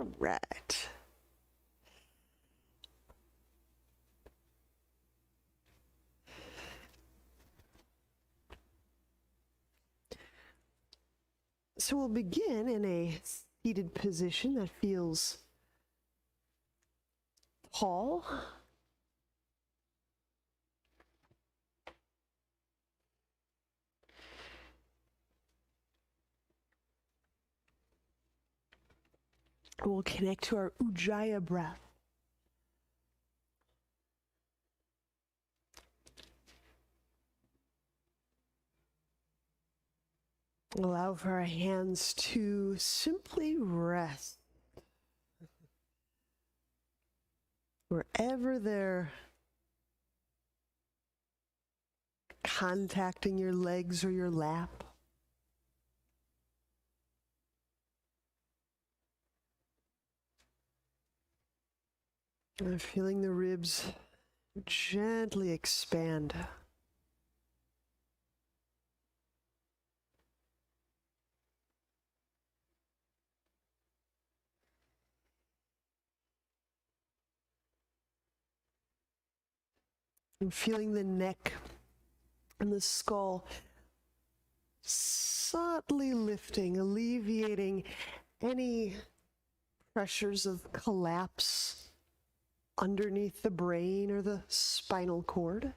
All right. So we'll begin in a seated position that feels tall. We'll connect to our Ujjayi breath. Allow for our hands to simply rest wherever they're contacting your legs or your lap. And feeling the ribs gently expand. And feeling the neck and the skull subtly lifting, alleviating any pressures of collapse underneath the brain or the spinal cord.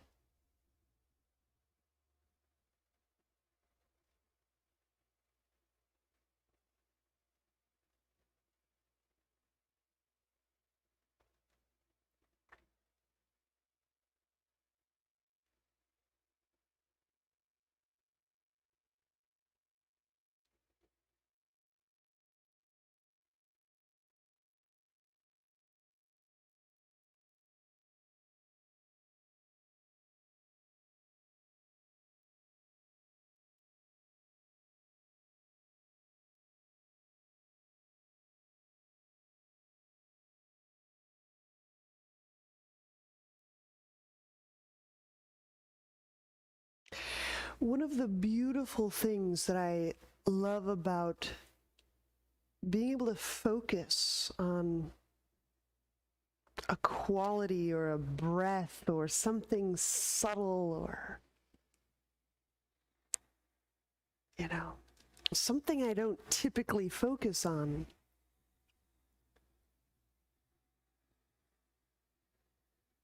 One of the beautiful things that I love about being able to focus on a quality or a breath or something subtle or, something I don't typically focus on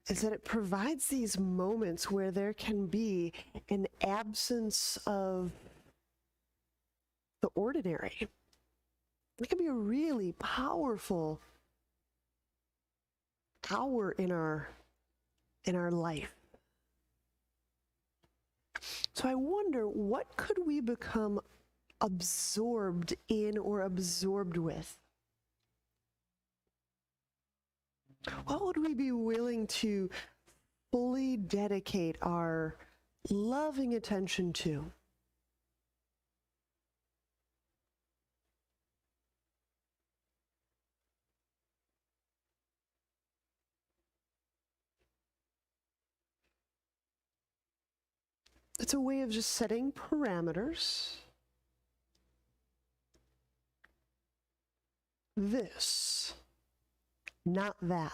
is that it provides these moments where there can be an absence of the ordinary. It can be a really powerful hour in our life. So I wonder, what could we become absorbed in or absorbed with? What would we be willing to fully dedicate our loving attention to? It's a way of just setting parameters. This, not that.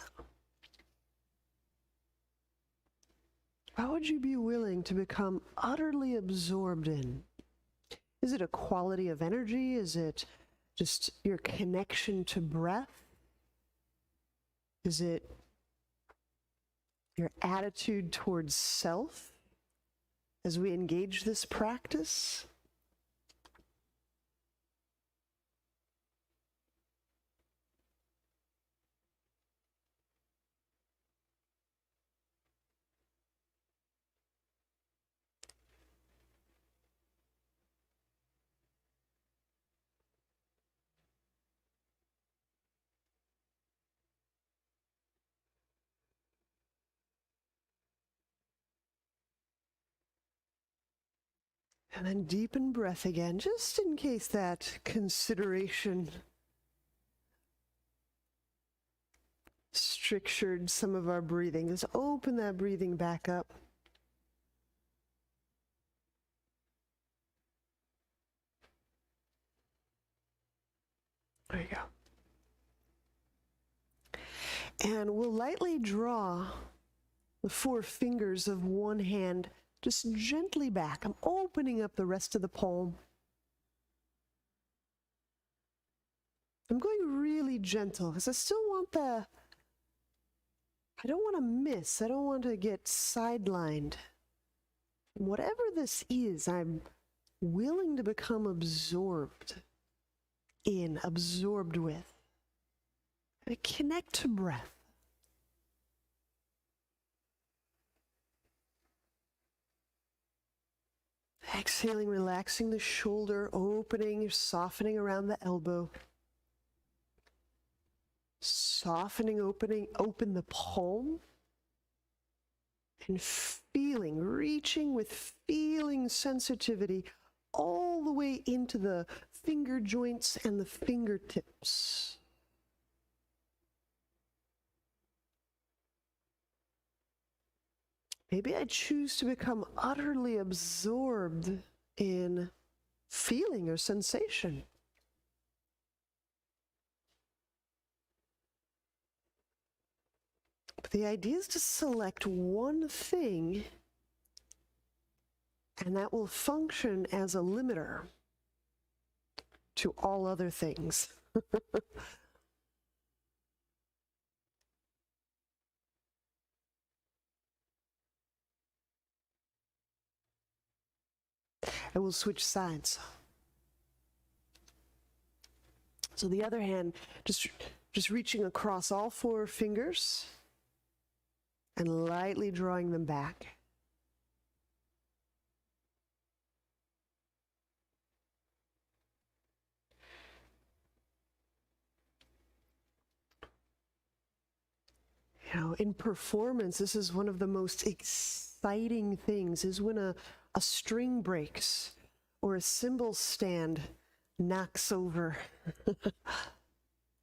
What would you be willing to become utterly absorbed in? Is it a quality of energy? Is it just your connection to breath? Is it your attitude towards self as we engage this practice? And then deepen breath again, just in case that consideration strictured some of our breathing. Just open that breathing back up. There you go. And we'll lightly draw the 4 fingers of one hand just gently back. I'm opening up the rest of the palm. I'm going really gentle because I still want I don't want to miss. I don't want to get sidelined. Whatever this is, I'm willing to become absorbed in, absorbed with. I connect to breath. Exhaling, relaxing the shoulder, opening, softening around the elbow. Softening, open the palm. And feeling, reaching with feeling sensitivity all the way into the finger joints and the fingertips. Maybe I choose to become utterly absorbed in feeling or sensation. But the idea is to select one thing, and that will function as a limiter to all other things. I will switch sides. So the other hand, just reaching across all 4 fingers and lightly drawing them back. You know, in performance, this is one of the most exciting things, is when a string breaks or a cymbal stand knocks over.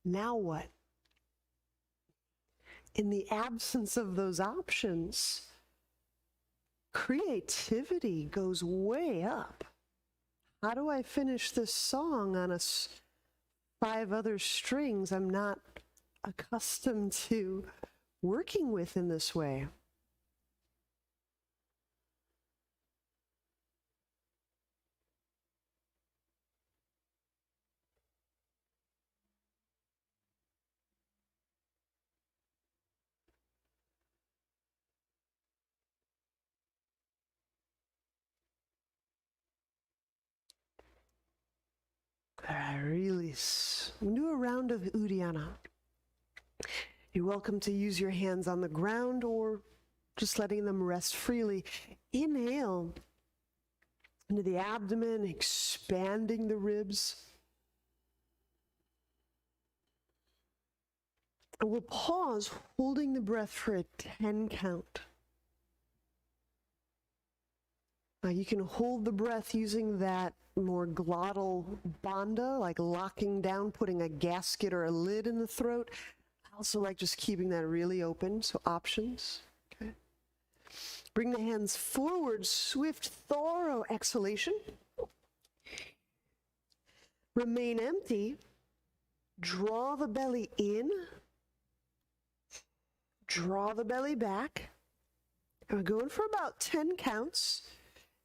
Now what? In the absence of those options, creativity goes way up. How do I finish this song on 5 other strings I'm not accustomed to working with in this way? All right, release. We'll do a round of Uddiyana. You're welcome to use your hands on the ground or just letting them rest freely. Inhale into the abdomen, expanding the ribs. And we'll pause, holding the breath for a 10 count. Now you can hold the breath using that more glottal bandha, like locking down, putting a gasket or a lid in the throat. I also like just keeping that really open, so options. Okay. Bring the hands forward, swift, thorough exhalation. Remain empty. Draw the belly in. Draw the belly back. And we're going for about 10 counts.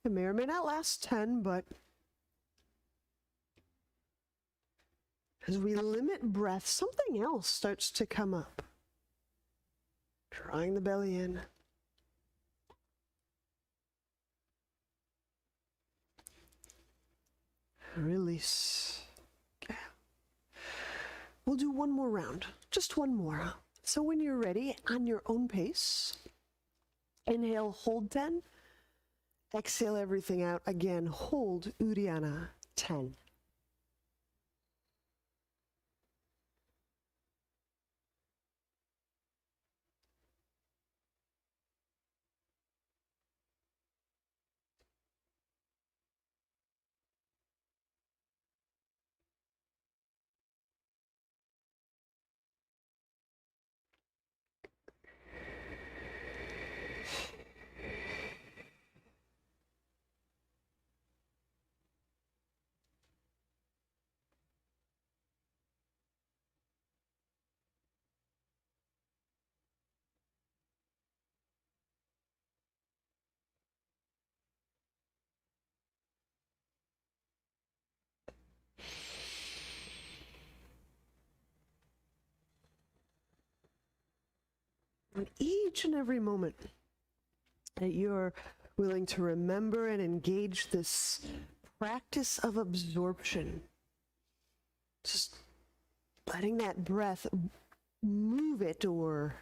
It may or may not last 10, but as we limit breath, something else starts to come up. Drawing the belly in. Release. Okay. We'll do one more round, just one more. So when you're ready, on your own pace, inhale, hold 10. Exhale everything out. Again, hold Uddiyana 10. And each and every moment that you're willing to remember and engage this practice of absorption, just letting that breath move it, or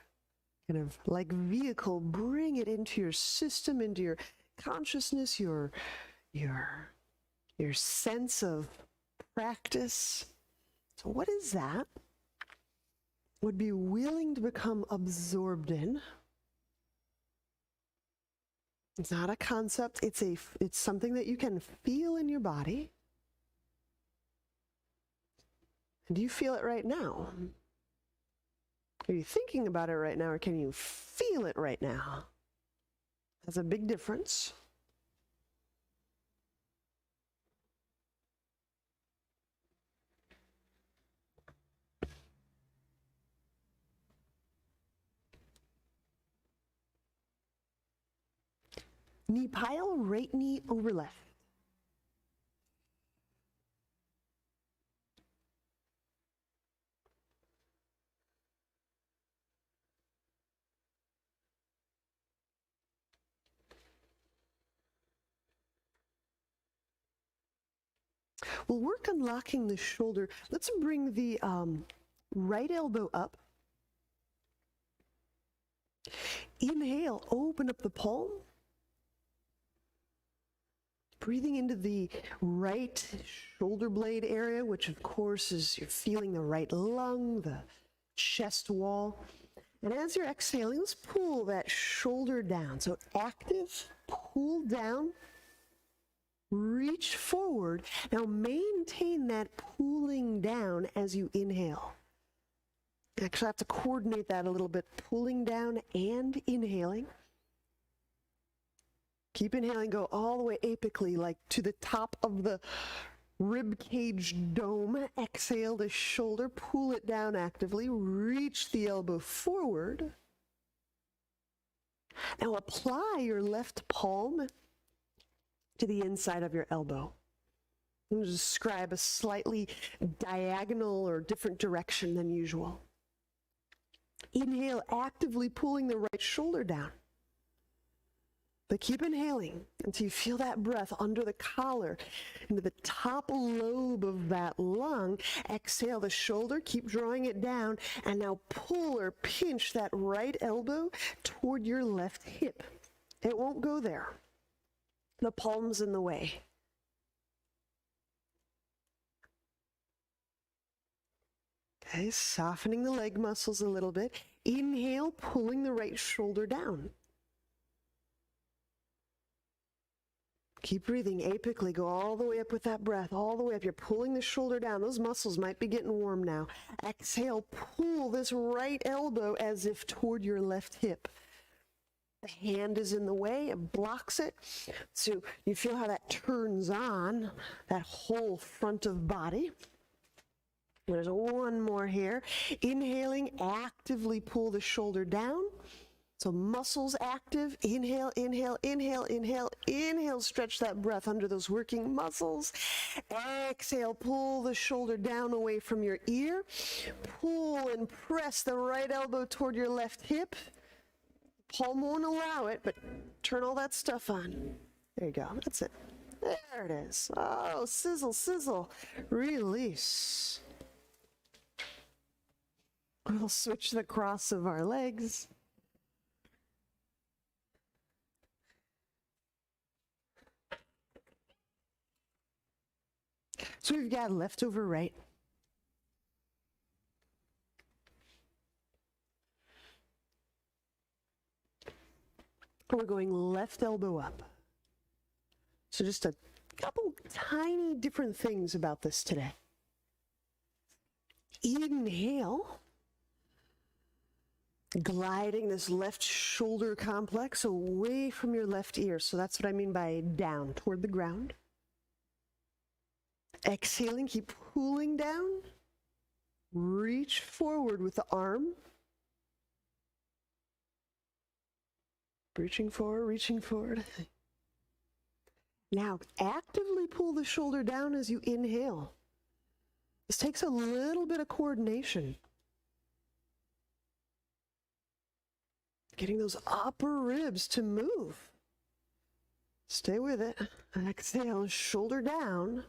kind of like vehicle, bring it into your system, into your consciousness, your sense of practice. So what is that? Would be willing to become absorbed in. It's not a concept, it's something that you can feel in your body. And do you feel it right now? Are you thinking about it right now, or can you feel it right now? That's a big difference. Knee pile, right knee over left. We'll work on locking the shoulder. Let's bring the right elbow up. Inhale, open up the palm. Breathing into the right shoulder blade area, which of course is, you're feeling the right lung, the chest wall. And as you're exhaling, let's pull that shoulder down. So active, pull down, reach forward. Now maintain that pulling down as you inhale. Actually, I have to coordinate that a little bit, pulling down and inhaling. Keep inhaling, go all the way apically, like to the top of the rib cage dome. Exhale the shoulder, pull it down actively, reach the elbow forward. Now apply your left palm to the inside of your elbow. I'm going to describe a slightly diagonal or different direction than usual. Inhale, actively pulling the right shoulder down. But keep inhaling until you feel that breath under the collar, into the top lobe of that lung. Exhale the shoulder, keep drawing it down, and now pull or pinch that right elbow toward your left hip. It won't go there. The palm's in the way. Okay, softening the leg muscles a little bit. Inhale, pulling the right shoulder down. Keep breathing apically. Go all the way up with that breath, all the way up. You're pulling the shoulder down. Those muscles might be getting warm now. Exhale, pull this right elbow as if toward your left hip. The hand is in the way, it blocks it. So you feel how that turns on that whole front of body. There's one more here. Inhaling, actively pull the shoulder down. So muscles active, inhale, inhale, inhale, inhale, inhale, stretch that breath under those working muscles. Exhale, pull the shoulder down away from your ear. Pull and press the right elbow toward your left hip. Palm won't allow it, but turn all that stuff on. There you go, that's it. There it is. Oh, sizzle, sizzle. Release. We'll switch the cross of our legs. So we've got left over right. We're going left elbow up. So just a couple tiny different things about this today. Inhale. Gliding this left shoulder complex away from your left ear. So that's what I mean by down, toward the ground. Exhaling, keep pulling down. Reach forward with the arm. Reaching forward, reaching forward. Now, actively pull the shoulder down as you inhale. This takes a little bit of coordination. Getting those upper ribs to move. Stay with it. Exhale, shoulder down.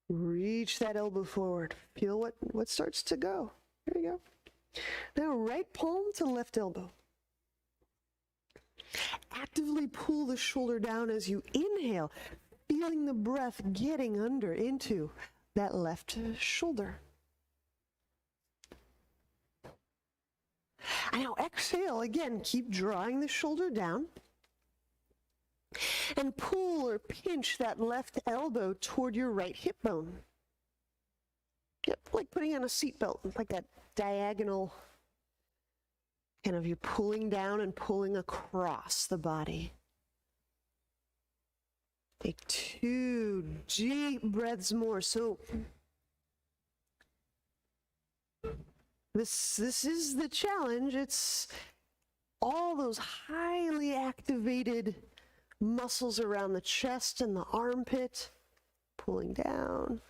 Reach that elbow forward. Feel what starts to go. There you go. Now right palm to left elbow. Actively pull the shoulder down as you inhale, feeling the breath getting under into that left shoulder. And now exhale, again, keep drawing the shoulder down. And pull or pinch that left elbow toward your right hip bone. Yep, like putting on a seatbelt, like that diagonal, kind of you pulling down and pulling across the body. Take 2 deep breaths more. So this is the challenge. It's all those highly activated muscles around the chest and the armpit, pulling down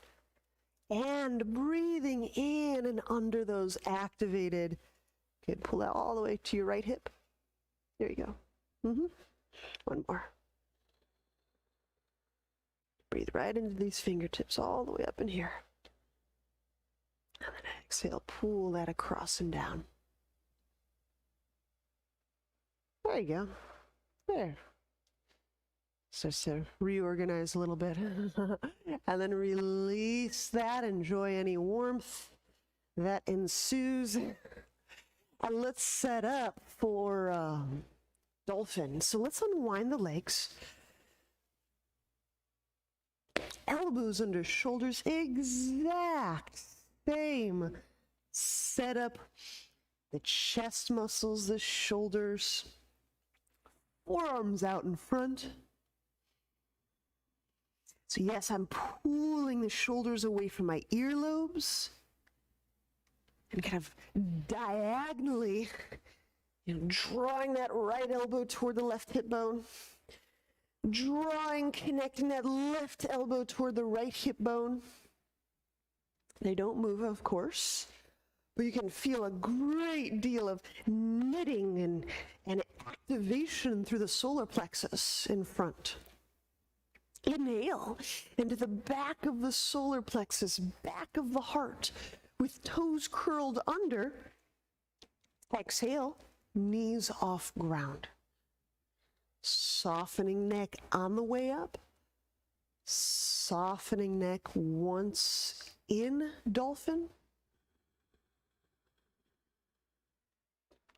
and breathing in and under those activated. Good, pull that all the way to your right hip. There you go. One more. Breathe right into these fingertips all the way up in here. And then exhale, pull that across and down. There you go. There. Starts to reorganize a little bit. And then release that. Enjoy any warmth that ensues. And let's set up for dolphin. So let's unwind the legs. Elbows under shoulders. Exact same setup. The chest muscles, the shoulders. Forearms out in front. So yes, I'm pulling the shoulders away from my earlobes and kind of diagonally, drawing that right elbow toward the left hip bone, connecting that left elbow toward the right hip bone. They don't move, of course, but you can feel a great deal of knitting and activation through the solar plexus in front. Inhale into the back of the solar plexus, back of the heart, with toes curled under. Exhale, knees off ground. Softening neck on the way up. Softening neck once in dolphin.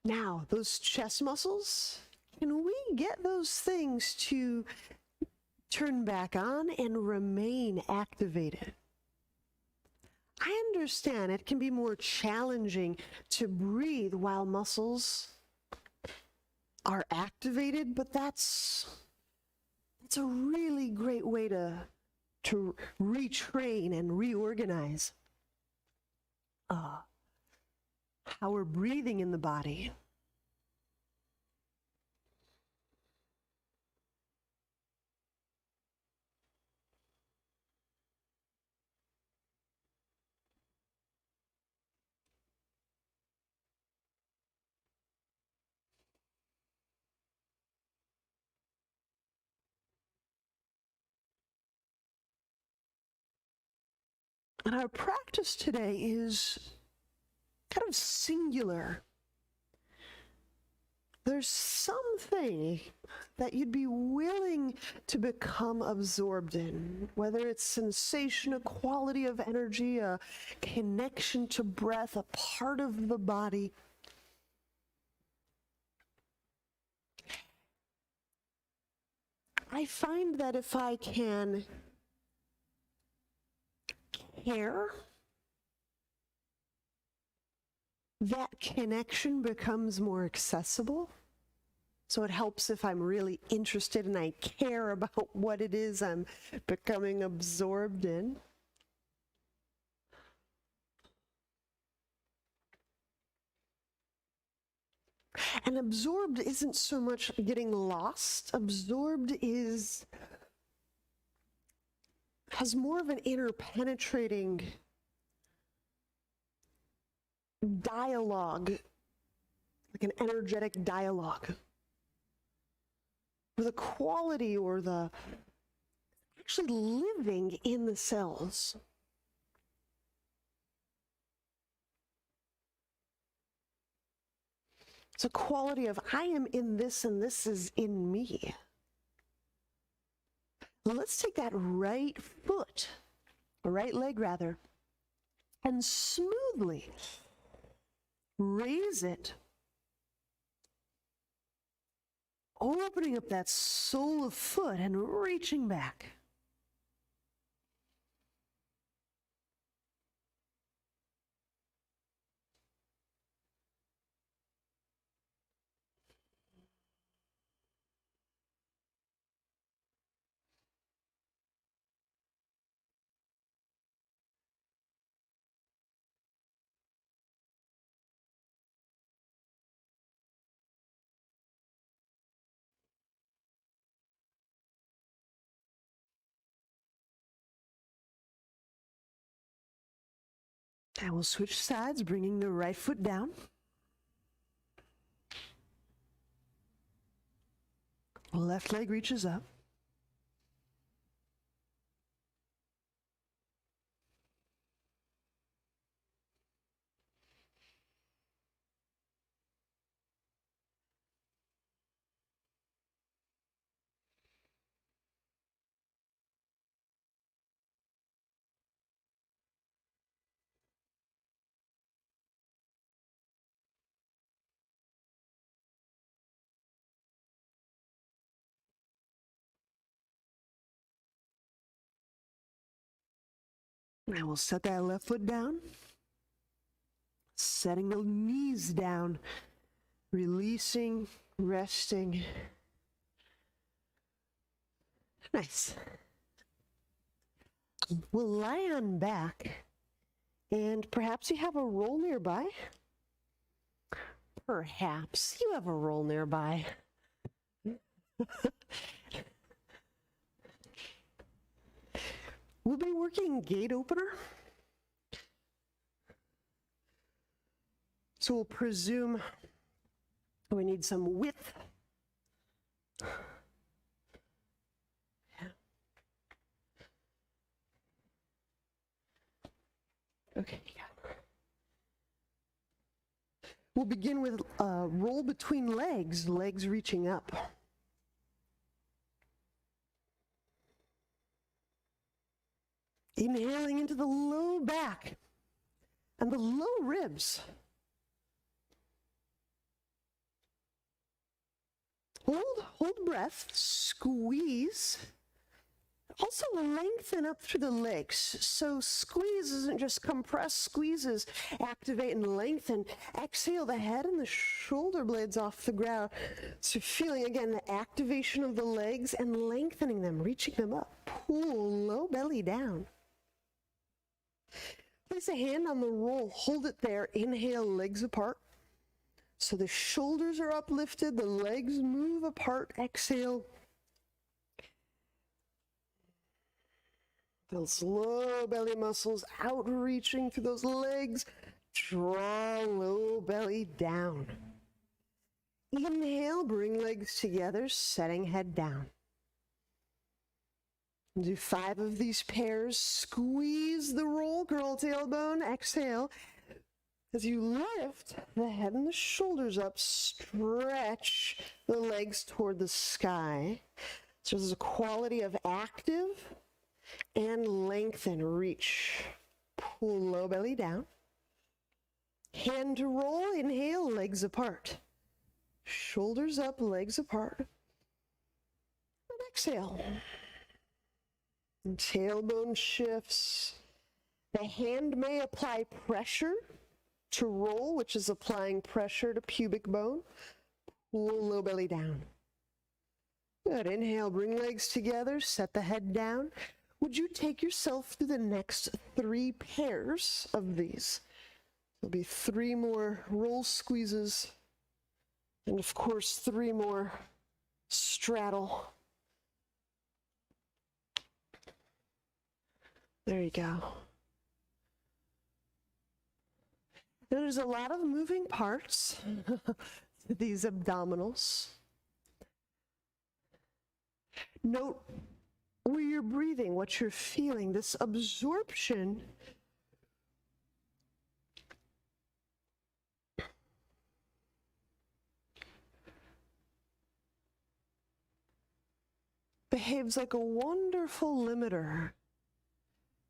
Now, those chest muscles, can we get those things to turn back on and remain activated? I understand it can be more challenging to breathe while muscles are activated, but that's a really great way to retrain and reorganize how we're breathing in the body. And our practice today is kind of singular. There's something that you'd be willing to become absorbed in, whether it's sensation, a quality of energy, a connection to breath, a part of the body. I find that if I can care, that connection becomes more accessible. So it helps if I'm really interested and I care about what it is I'm becoming absorbed in. And absorbed isn't so much getting lost. Absorbed has more of an interpenetrating dialogue, like like an energetic dialogue, or the quality or the actually living in the cells. It's a quality of, I am in this and this is in me. Well, let's take that right foot, or right leg rather, and smoothly raise it, opening up that sole of foot and reaching back. I will switch sides, bringing the right foot down. Left leg reaches up. I will set that left foot down, setting the knees down, releasing, resting. Nice. We'll lie on back, and perhaps you have a roll nearby. Perhaps you have a roll nearby. We'll be working gate opener. So we'll presume we need some width. Yeah. Okay, yeah. We'll begin with a roll between legs, legs reaching up. Inhaling into the low back and the low ribs. Hold breath, squeeze. Also lengthen up through the legs. So squeeze isn't just compress, squeezes activate and lengthen. Exhale the head and the shoulder blades off the ground. So feeling again the activation of the legs and lengthening them, reaching them up. Pull low belly down. Place a hand on the roll, hold it there, inhale, legs apart. So the shoulders are uplifted, the legs move apart, exhale. Those low belly muscles outreaching through those legs, draw low belly down. Inhale, bring legs together, setting head down. Do 5 of these pairs. Squeeze the roll, curl tailbone, exhale. As you lift the head and the shoulders up, stretch the legs toward the sky. So there's a quality of active and lengthen, reach. Pull low belly down. Hand to roll, inhale, legs apart. Shoulders up, legs apart. And exhale. And tailbone shifts. The hand may apply pressure to roll, which is applying pressure to pubic bone. Pull low belly down. Good. Inhale, bring legs together, set the head down. Would you take yourself through the next 3 pairs of these? There'll be 3 more roll squeezes, and of course 3 more straddle. There you go. There's a lot of moving parts. to these abdominals. Note where you're breathing, what you're feeling, this absorption behaves like a wonderful limiter.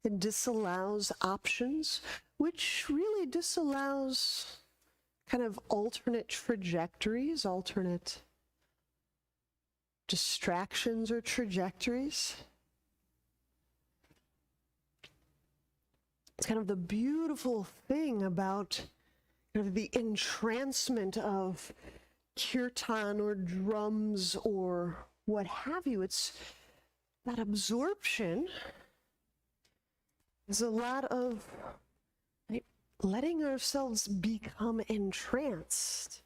It disallows options, which really disallows kind of alternate trajectories, alternate distractions or trajectories. It's kind of the beautiful thing about kind of the entrancement of kirtan or drums or what have you. It's that absorption is a lot of letting ourselves become entranced.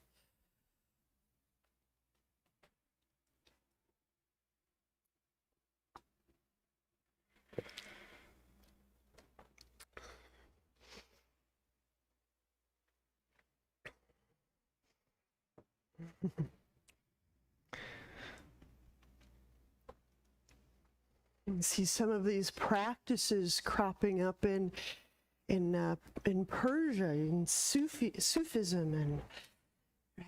You can see some of these practices cropping up in Persia, in Sufism, and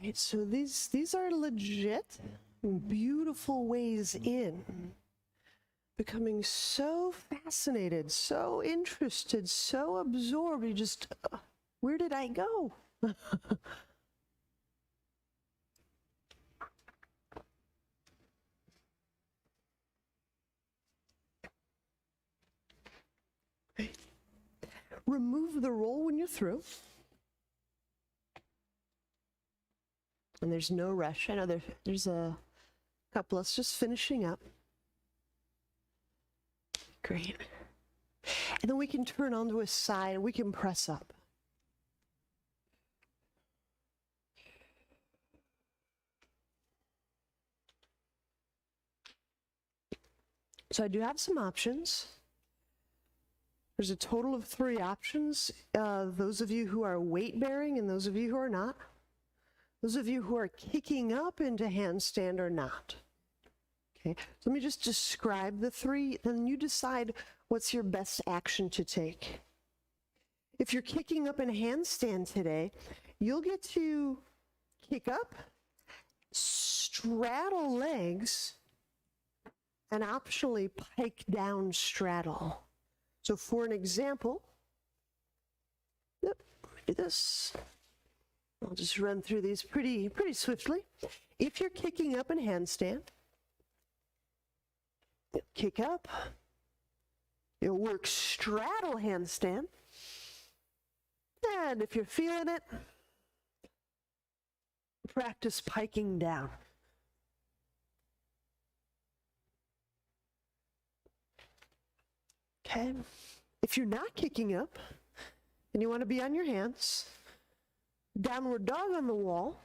right. So these are legit, beautiful ways in. Becoming so fascinated, so interested, so absorbed. You just, where did I go? Remove the roll when you're through. And there's no rush. I know there's a couple. Let's just finishing up. Great. And then we can turn onto a side and we can press up. So I do have some options. There's a total of 3 options. Those of you who are weight bearing and those of you who are not. Those of you who are kicking up into handstand or not. Okay, so let me just describe the 3, then you decide what's your best action to take. If you're kicking up in handstand today, you'll get to kick up, straddle legs, and optionally pike down straddle. So for an example, let me do this. I'll just run through these pretty swiftly. If you're kicking up in handstand, kick up. You'll work straddle handstand. And if you're feeling it, practice piking down. Okay. If you're not kicking up and you want to be on your hands, downward dog on the wall,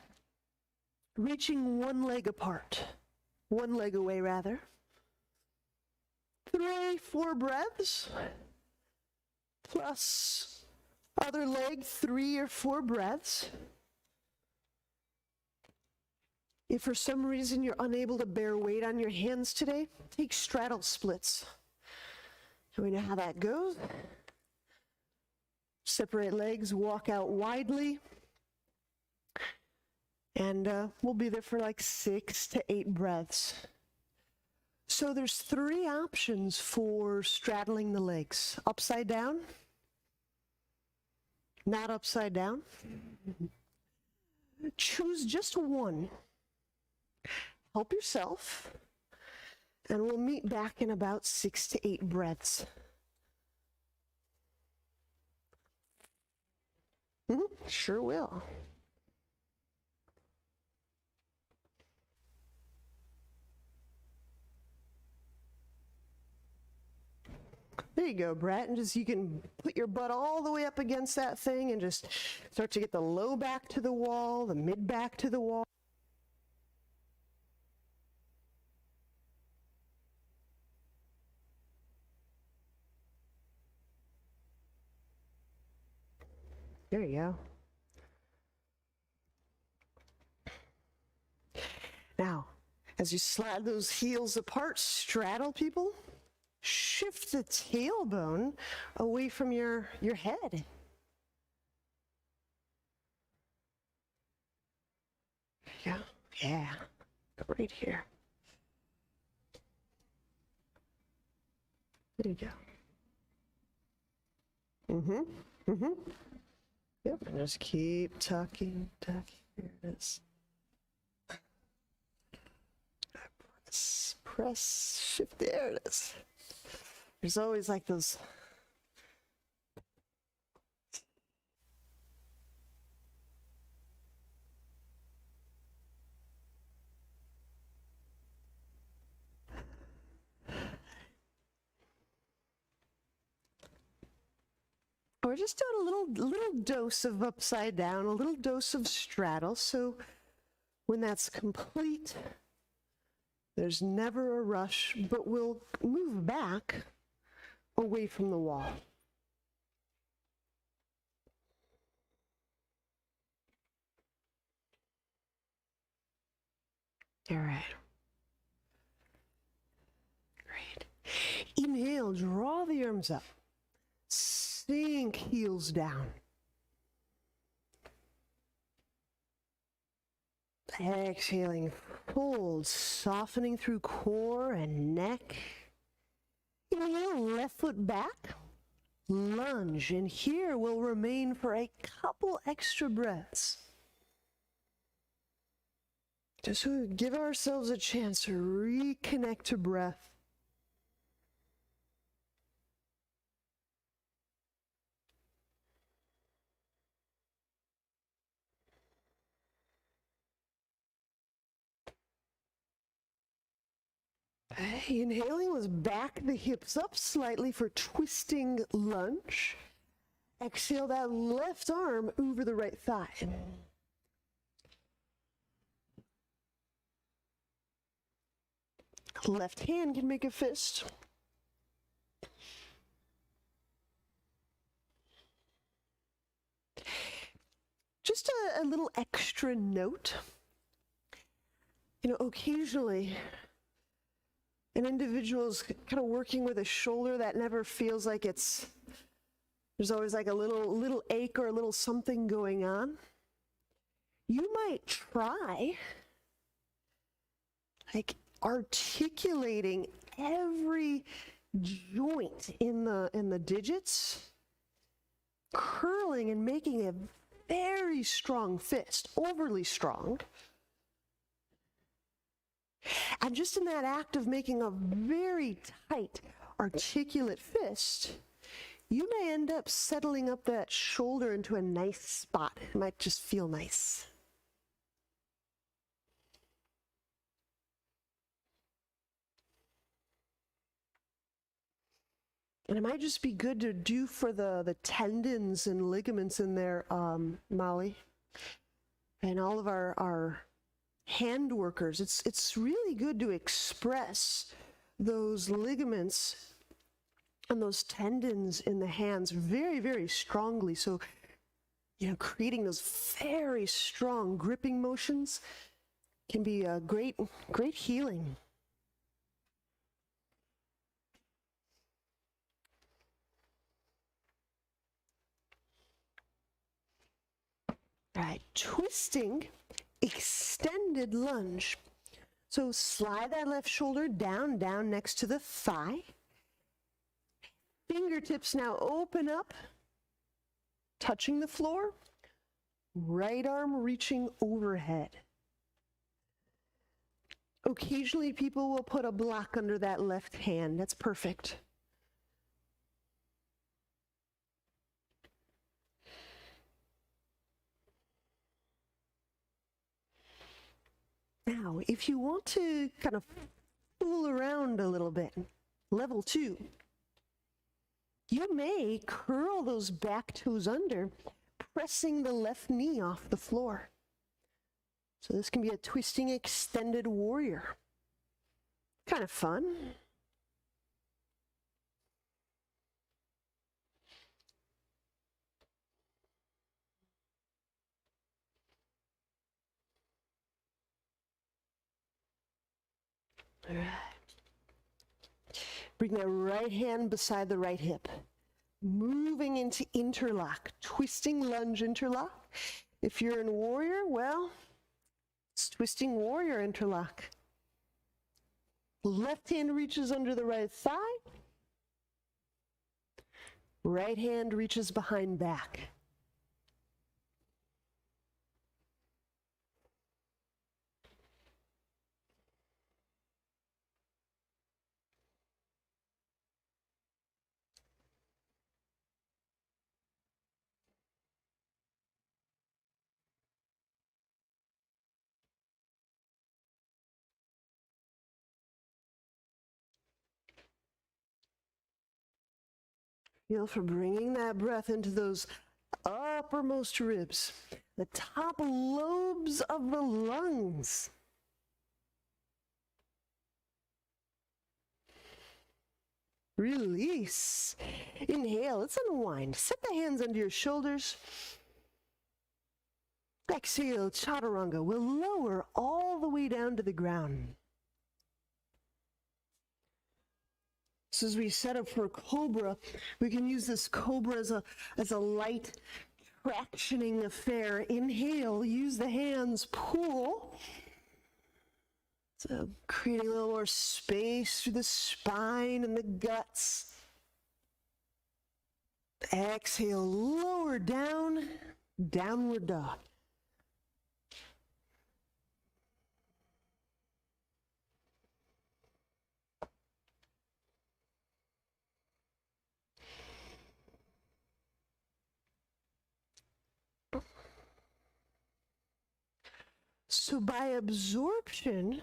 reaching one leg apart, one leg away rather. 3, 4 breaths, plus other leg, 3 or 4 breaths. If for some reason you're unable to bear weight on your hands today, take straddle splits. And we know how that goes. Separate legs, walk out widely. And we'll be there for like 6 to 8 breaths. So there's 3 options for straddling the legs. Upside down, not upside down. Choose just one. Help yourself. And we'll meet back in about 6 to 8 breaths. Sure will. There you go, Brett. And just you can put your butt all the way up against that thing and just start to get the low back to the wall, the mid back to the wall. There you go. Now, as you slide those heels apart, straddle, people. Shift the tailbone away from your head. Yeah, yeah. Go right here. There you go. Yep, and just keep tucking. Here it is. Press, shift, there it is. There's always like those. We're just doing a little dose of upside down, a little dose of straddle. So when that's complete, there's never a rush, but we'll move back away from the wall. All right. Great. Inhale, draw the arms up. Sink heels down. Exhaling, fold, softening through core and neck. Inhale, left foot back. Lunge, and here we'll remain for a couple extra breaths. Just to give ourselves a chance to reconnect to breath. Inhaling, let's back the hips up slightly for twisting lunge. Exhale that left arm over the right thigh. Left hand can make a fist. Just a little extra note. You know, occasionally an individual's kind of working with a shoulder that never feels like there's always like a little ache or a little something going on. You might try like articulating every joint in the digits, curling and making a very strong fist, overly strong. And just in that act of making a very tight, articulate fist, you may end up settling up that shoulder into a nice spot. It might just feel nice. And it might just be good to do for the tendons and ligaments in there, Molly, and all of our hand workers. It's really good to express those ligaments and those tendons in the hands very, very strongly. So, you know, creating those very strong gripping motions can be a great healing. All right, twisting extended lunge. So slide that left shoulder down next to the thigh. Fingertips now open up, touching the floor. Right arm reaching overhead. Occasionally people will put a block under that left hand. That's perfect. Now, if you want to kind of fool around a little bit, level 2, you may curl those back toes under, pressing the left knee off the floor. So this can be a twisting extended warrior. Kind of fun. All right. Bring that right hand beside the right hip. Moving into interlock, twisting lunge interlock. If you're in warrior, well, it's twisting warrior interlock. Left hand reaches under the right thigh. Right hand reaches behind back. Feel for bringing that breath into those uppermost ribs, the top lobes of the lungs. Release. Inhale, let's unwind. Set the hands under your shoulders. Exhale, chaturanga. We'll lower all the way down to the ground. So as we set up for Cobra, we can use this Cobra as a light tractioning affair. Inhale, use the hands, pull. So creating a little more space through the spine and the guts. Exhale, lower down, downward dog. So by absorption,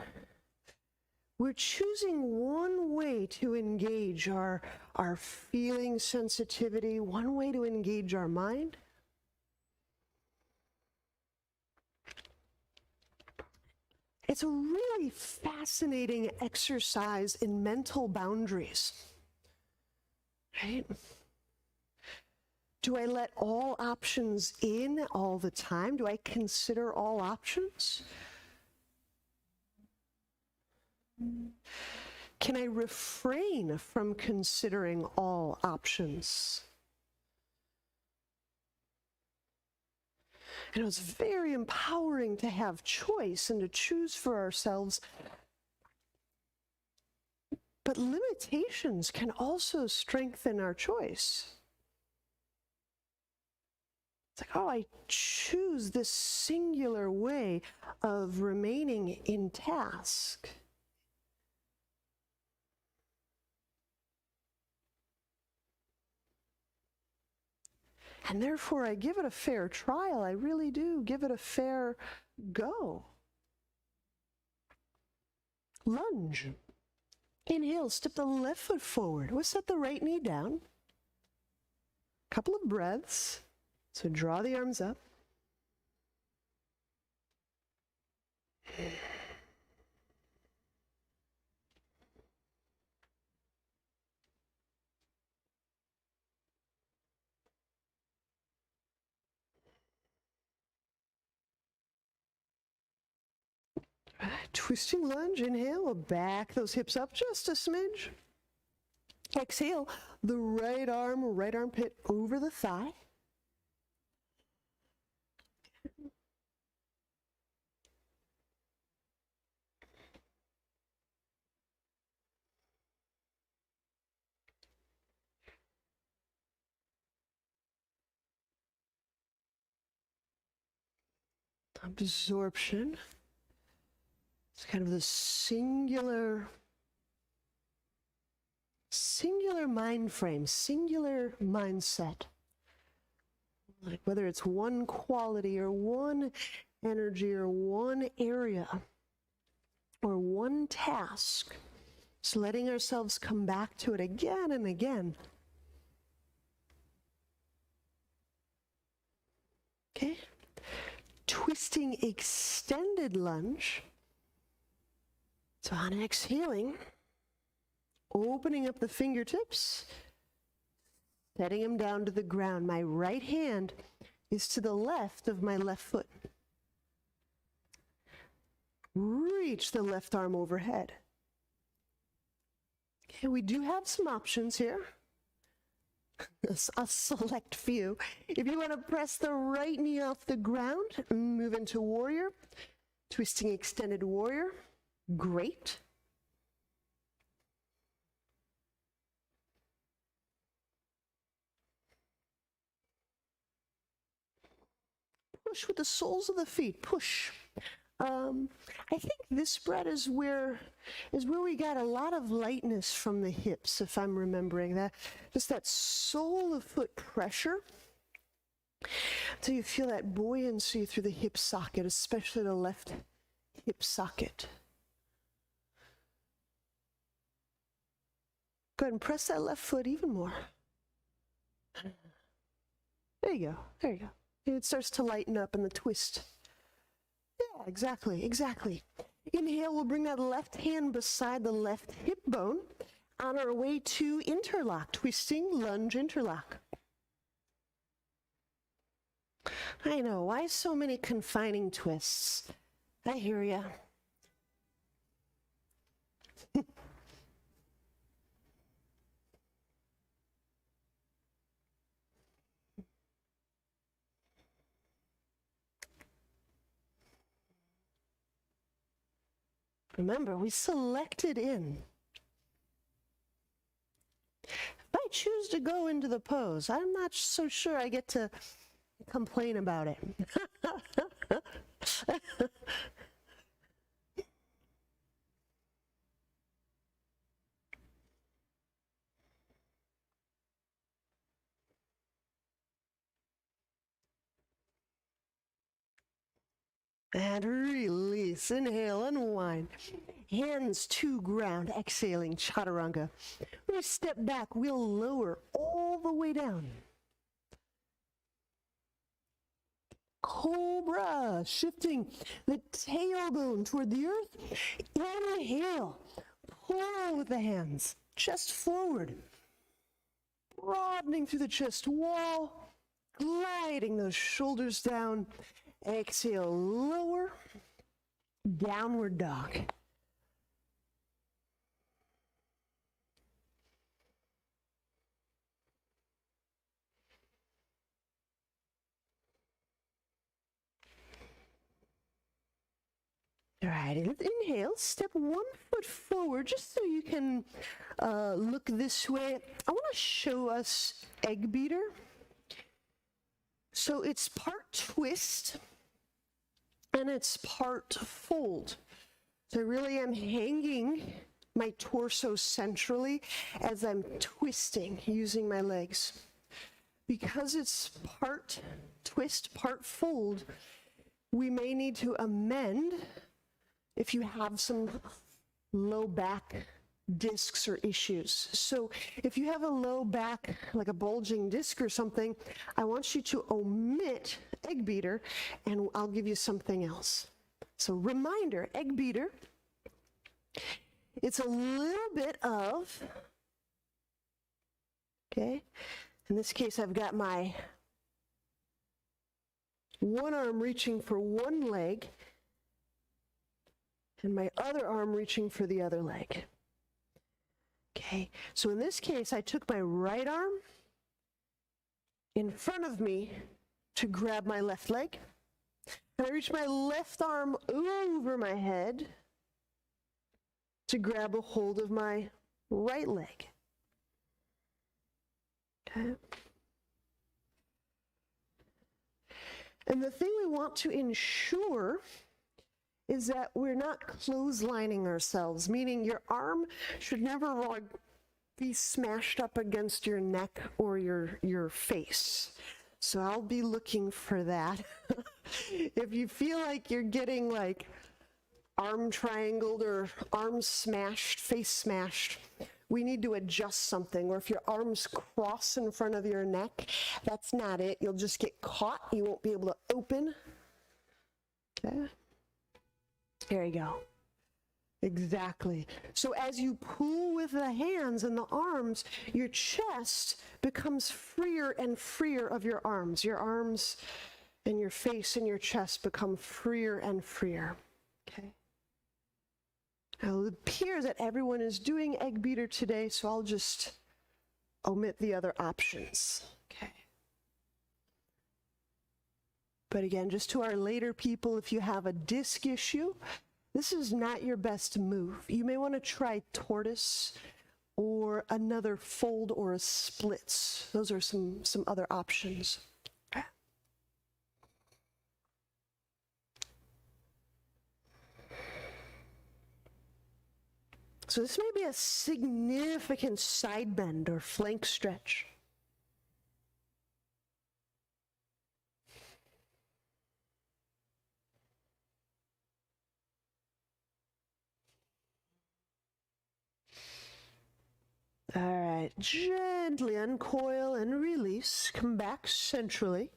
we're choosing one way to engage our feeling sensitivity, one way to engage our mind. It's a really fascinating exercise in mental boundaries, right? Do I let all options in all the time? Do I consider all options? Can I refrain from considering all options? You know, it's very empowering to have choice and to choose for ourselves. But limitations can also strengthen our choice. It's like, oh, I choose this singular way of remaining in task. And therefore, I give it a fair trial. I really do give it a fair go. Lunge. Inhale, step the left foot forward. We'll set the right knee down. Couple of breaths. So draw the arms up. Twisting lunge, inhale, we'll back those hips up just a smidge. Exhale, the right armpit over the thigh. Absorption. It's kind of the singular mind frame, singular mindset. Like whether it's one quality or one energy or one area or one task, just letting ourselves come back to it again and again. Okay? Twisting extended lunge. So on exhaling, opening up the fingertips, setting them down to the ground. My right hand is to the left of my left foot. Reach the left arm overhead. Okay, we do have some options here. A select few. If you want to press the right knee off the ground, move into warrior, twisting extended warrior, great. Push with the soles of the feet, push. I think this spread is where we got a lot of lightness from the hips, if I'm remembering that. Just that sole of foot pressure. So you feel that buoyancy through the hip socket, especially the left hip socket. Go ahead and press that left foot even more. There you go, there you go. It starts to lighten up in the twist. Yeah, exactly, exactly. Inhale, we'll bring that left hand beside the left hip bone on our way to interlock, twisting lunge interlock. I know, why so many confining twists? I hear ya. Remember, we selected in. If I choose to go into the pose, I'm not so sure I get to complain about it. And release, inhale, unwind. Hands to ground, exhaling, chaturanga. When we step back, we'll lower all the way down. Cobra, shifting the tailbone toward the earth. Inhale, pull with the hands, chest forward. Broadening through the chest wall, gliding those shoulders down. Exhale, lower, downward dog. All right, inhale, step 1 foot forward just so you can look this way. I want to show us egg beater. So it's part twist and it's part fold. So I really am hanging my torso centrally as I'm twisting using my legs. Because it's part twist, part fold, we may need to amend if you have some low back discs or issues. So if you have a low back, like a bulging disc or something, I want you to omit egg beater and I'll give you something else. So reminder, egg beater, it's a little bit of, okay, in this case I've got my one arm reaching for one leg and my other arm reaching for the other leg. Okay, so in this case, I took my right arm in front of me to grab my left leg, and I reached my left arm over my head to grab a hold of my right leg. Okay. And the thing we want to ensure is that we're not clotheslining ourselves, meaning your arm should never be smashed up against your neck or your face. So I'll be looking for that. If you feel like you're getting like arm triangled or arm smashed, face smashed, we need to adjust something. Or if your arms cross in front of your neck, that's not it. You'll just get caught. You won't be able to open. Okay. There you go. Exactly. So as you pull with the hands and the arms, your chest becomes freer and freer of your arms. Your arms and your face and your chest become freer and freer. Okay. Now, it appears that everyone is doing egg beater today, so I'll just omit the other options. Okay. But again, just to our later people, if you have a disc issue, this is not your best move. You may want to try tortoise or another fold or a splits. Those are some other options. So this may be a significant side bend or flank stretch. All right, gently uncoil and release. Come back centrally.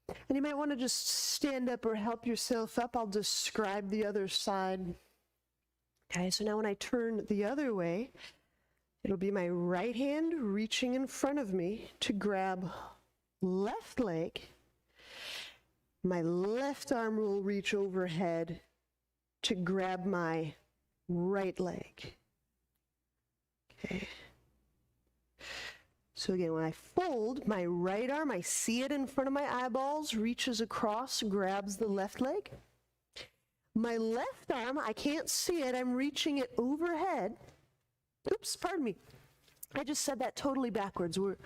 And you might want to just stand up or help yourself up. I'll describe the other side. Okay, so now when I turn the other way, it'll be my right hand reaching in front of me to grab left leg. My left arm will reach overhead to grab my right leg. Okay. So again, when I fold my right arm, I see it in front of my eyeballs, reaches across, grabs the left leg. My left arm, I can't see it, I'm reaching it overhead. Oops, pardon me. I just said that totally backwards. Let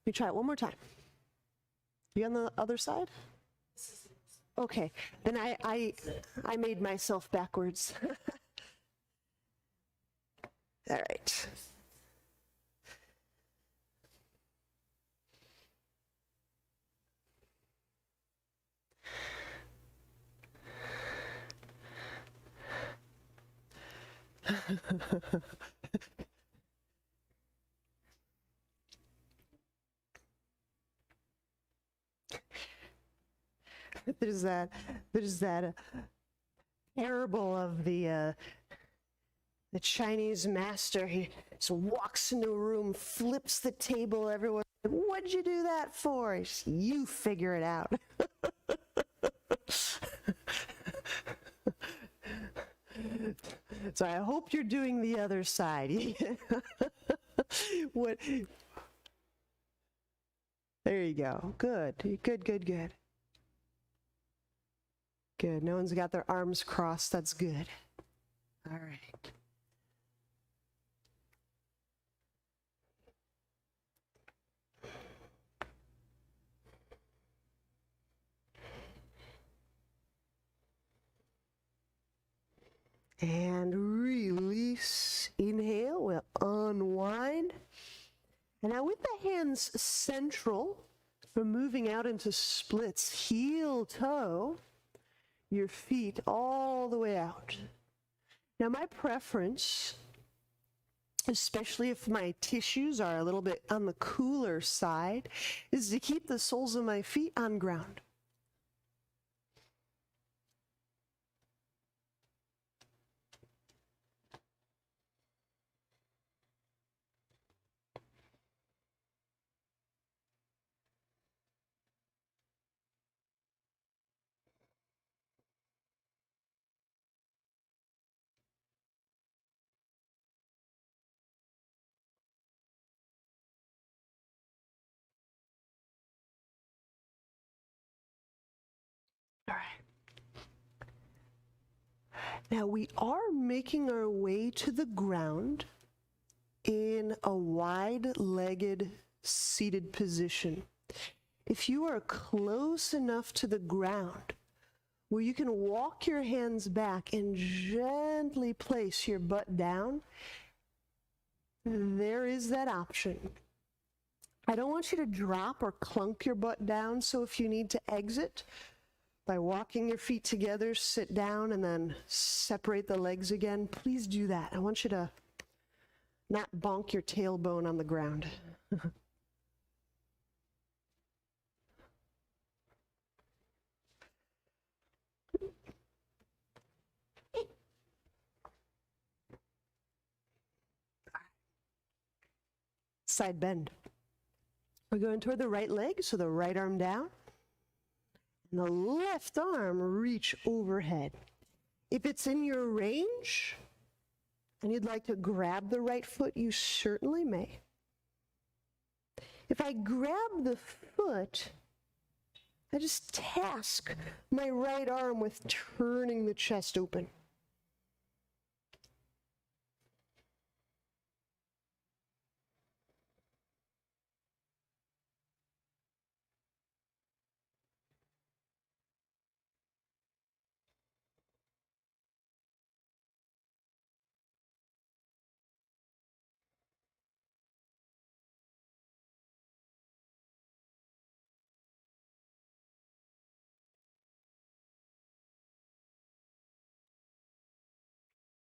me try it one more time. You on the other side? Okay, then I made myself backwards. All right. There's that parable of the Chinese master. He just walks into a room, flips the table, everyone, what'd you do that for? He says, you figure it out. So I hope you're doing the other side. What? There you go. Good. Good. Good. No one's got their arms crossed. That's good. All right. And release. Inhale. We'll unwind. And now with the hands central, for moving out into splits, heel toe, your feet all the way out. Now my preference, especially if my tissues are a little bit on the cooler side, is to keep the soles of my feet on ground. All right. Now we are making our way to the ground in a wide-legged seated position. If you are close enough to the ground where you can walk your hands back and gently place your butt down, there is that option. I don't want you to drop or clunk your butt down, so if you need to exit, by walking your feet together, sit down, and then separate the legs again, please do that. I want you to not bonk your tailbone on the ground. Side bend. We're going toward the right leg, so the right arm down. And the left arm reach overhead. If it's in your range and you'd like to grab the right foot, you certainly may. If I grab the foot, I just task my right arm with turning the chest open.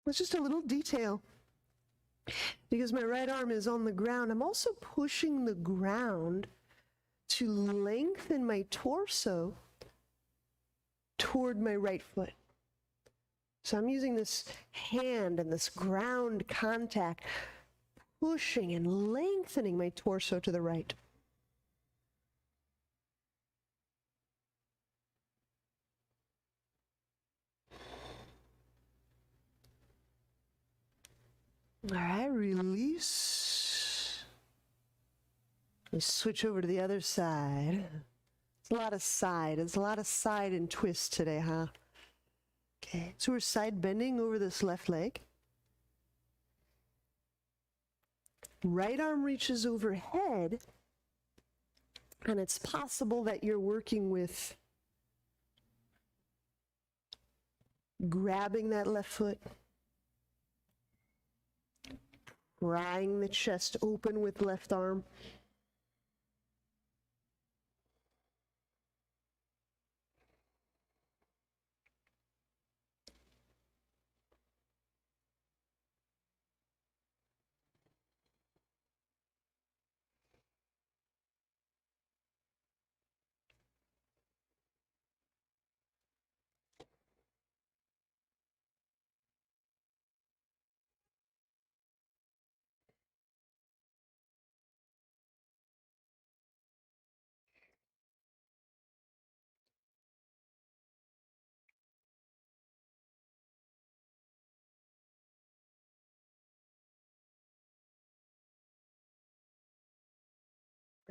It's just a little detail. Because my right arm is on the ground, I'm also pushing the ground to lengthen my torso toward my right foot. So I'm using this hand and this ground contact, pushing and lengthening my torso to the right. All right, release. Let's switch over to the other side. It's a lot of side. It's a lot of side and twist today, huh? Okay, so we're side bending over this left leg. Right arm reaches overhead, and it's possible that you're working with grabbing that left foot, prying the chest open with left arm.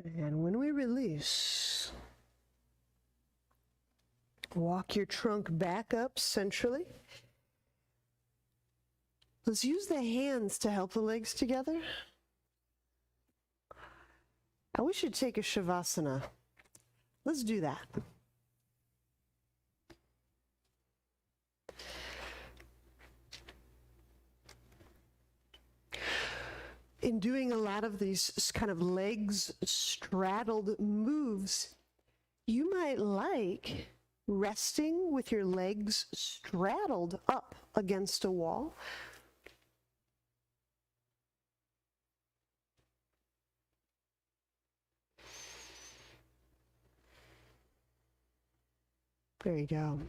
And when we release, walk your trunk back up centrally. Let's use the hands to help the legs together. I wish you'd take a Shavasana. Let's do that. In doing a lot of these kind of legs straddled moves, you might like resting with your legs straddled up against a wall. There you go.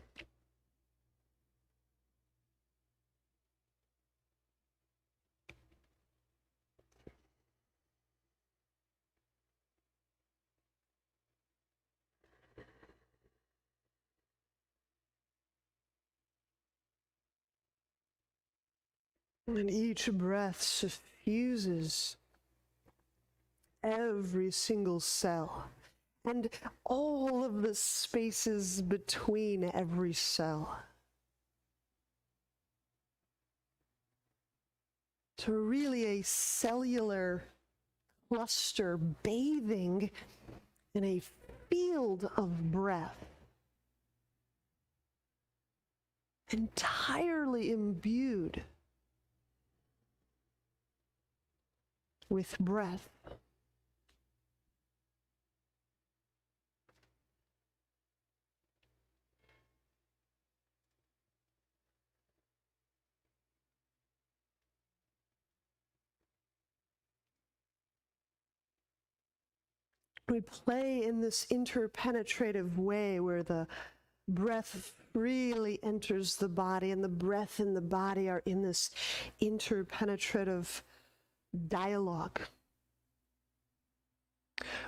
And each breath suffuses every single cell and all of the spaces between every cell. So really a cellular cluster bathing in a field of breath, entirely imbued with breath. We play in this interpenetrative way where the breath really enters the body and the breath and the body are in this interpenetrative dialogue.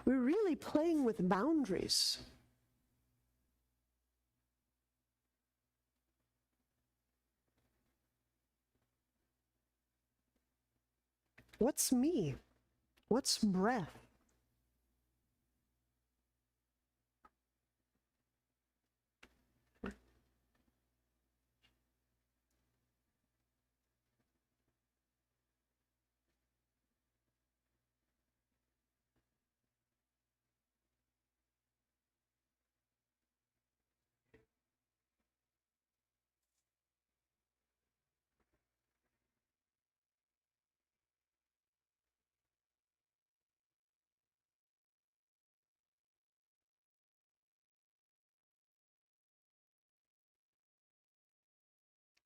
We're really playing with boundaries. What's me? What's breath?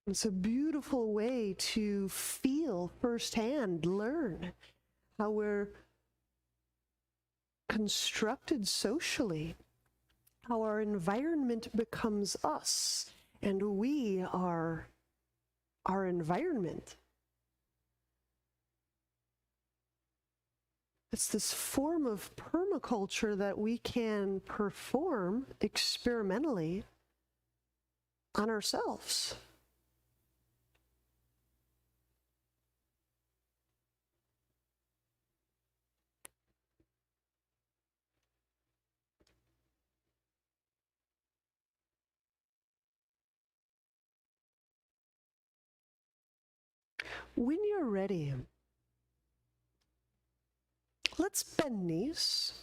It's a beautiful way to feel firsthand, learn how we're constructed socially, how our environment becomes us, and we are our environment. It's this form of permaculture that we can perform experimentally on ourselves. When you're ready, let's bend knees.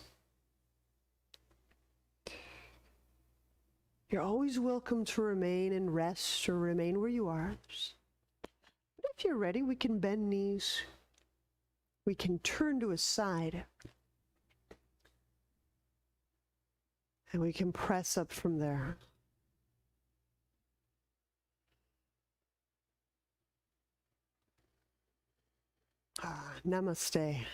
You're always welcome to remain in rest or remain where you are. But if you're ready, we can bend knees. We can turn to a side. And we can press up from there. Namaste.